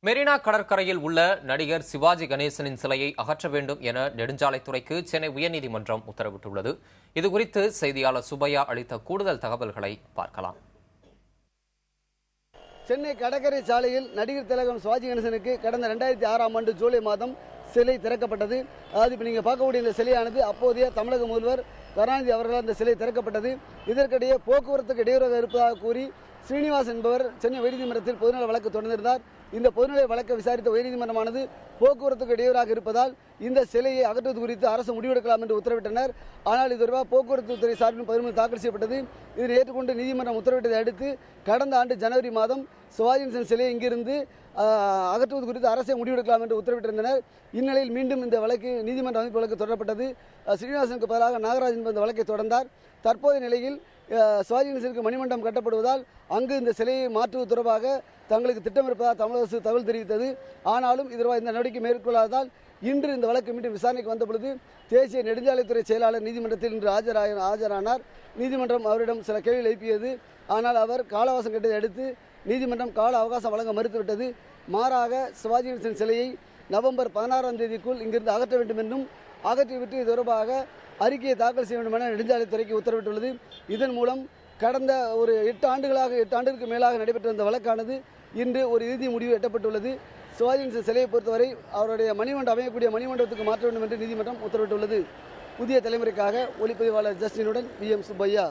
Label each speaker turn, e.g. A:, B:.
A: மெரினா கடற்கரையில் உள்ள நடிகர் சிவாஜி கணேசனின் சிலையை அகற்ற வேண்டும் என நெடுஞ்சாலைத்துறைக்கு சென்னை உயர்நீதிமன்றம் உத்தரவிட்டுள்ளது. இதுகுறித்து செய்தியாளர் சுப்பையா அளித்த கூடுதல் தகவல்களை பார்க்கலாம்.
B: சென்னை கடற்கரை சாலையில் நடிகர் திலகம் சிவாஜி கணேசனுக்கு கடந்த 2006ஆம் ஆண்டு ஜூலை மாதம் சிலை திறக்கப்பட்டது. அதாவது இப்போ நீங்கள் பார்க்கக்கூடிய இந்த சிலையானது அப்போதைய தமிழக முதல்வர் கருணாநிதி அவர்களால் இந்த சிலை திறக்கப்பட்டது. இதற்கிடையே போக்குவரத்துக்கு இடையூறாக இருப்பதாக கூறி ஸ்ரீனிவாஸ் என்பவர் சென்னை உயர்நீதிமன்றத்தில் பொதுநல வழக்கு தொடர்ந்திருந்தார். இந்த பொதுநல வழக்கை விசாரித்த உயர்நீதிமன்றமானது போக்குவரத்துக்கு இடையூறாக இருப்பதால் இந்த சிலையை அகற்றுவது குறித்து அரசு முடிவெடுக்கலாம் என்று உத்தரவிட்டனர். ஆனால் இது தொடர்பாக போக்குவரத்து துறை சார்பில் பதிவு தாக்கல் செய்யப்பட்டது. இதனை ஏற்றுக்கொண்டு நீதிமன்றம் உத்தரவிட்டதை அடுத்து கடந்த ஆண்டு ஜனவரி மாதம் சிவாஜி கணேசன் சிலையை இங்கிருந்து அகற்றுவது குறித்து அரசே முடிவெடுக்கலாம் என்று உத்தரவிட்டிருந்தனர். இந்நிலையில் மீண்டும் இந்த வழக்கு நீதிமன்ற அமைப்பு வழக்கு தொடரப்பட்டது. ஸ்ரீனிவாசனுக்கு பதிலாக நாகராஜன் இந்த வழக்கை தொடர்ந்தார். தற்போதைய நிலையில் சிவாஜி கணேசனுக்கு மணிமண்டபம் கட்டப்படுவதால் அங்கு இந்த சிலையை மாற்றுவது தொடர்பாக தங்களுக்கு திட்டம் இருப்பதாக தமிழக அரசு தகவல் தெரிவித்தது. ஆனாலும் இதற்கு இந்த நடவடிக்கை மேற்கொள்ளாததால் இன்று இந்த வழக்கு மீண்டும் விசாரணைக்கு வந்தபொழுது தேசிய நெடுஞ்சாலைத்துறை செயலாளர் நீதிமன்றத்தில் இன்று ஆஜரானார். நீதிமன்றம் அவரிடம் சில கேள்விகள் எழுப்பியது. ஆனால் அவர் கால அவகாசம் கேட்டதை அடுத்து நீதிமன்றம் கால அவகாசம் வழங்க மறுத்துவிட்டது. மாறாக சிவாஜி கணேசன் சிலையை நவம்பர் 16ஆம் தேதிக்குள் இங்கிருந்து அகற்ற வேண்டும் என்றும் அகற்றிவிட்டு இது தொடர்பாக அறிக்கையை தாக்கல் செய்ய வேண்டும் என நெடுஞ்சாலைத்துறைக்கு உத்தரவிட்டுள்ளது. இதன் மூலம் கடந்த ஒரு 8 ஆண்டுகளுக்கு மேலாக நடைபெற்ற இந்த வழக்கானது இன்று ஒரு இறுதி முடிவு எட்டப்பட்டுள்ளது. சிவாஜி கணேசன் சிலையை பொறுத்தவரை அவருடைய மணிமண்டபம் அமையக்கூடிய மணிமண்டபத்துக்கு மாற்ற வேண்டும் என்று நீதிமன்றம் உத்தரவிட்டுள்ளது. புதிய தலைமுறைக்காக ஒளிப்பதிவாளர் ஜஸ்டினுடன் VM சுப்பையா.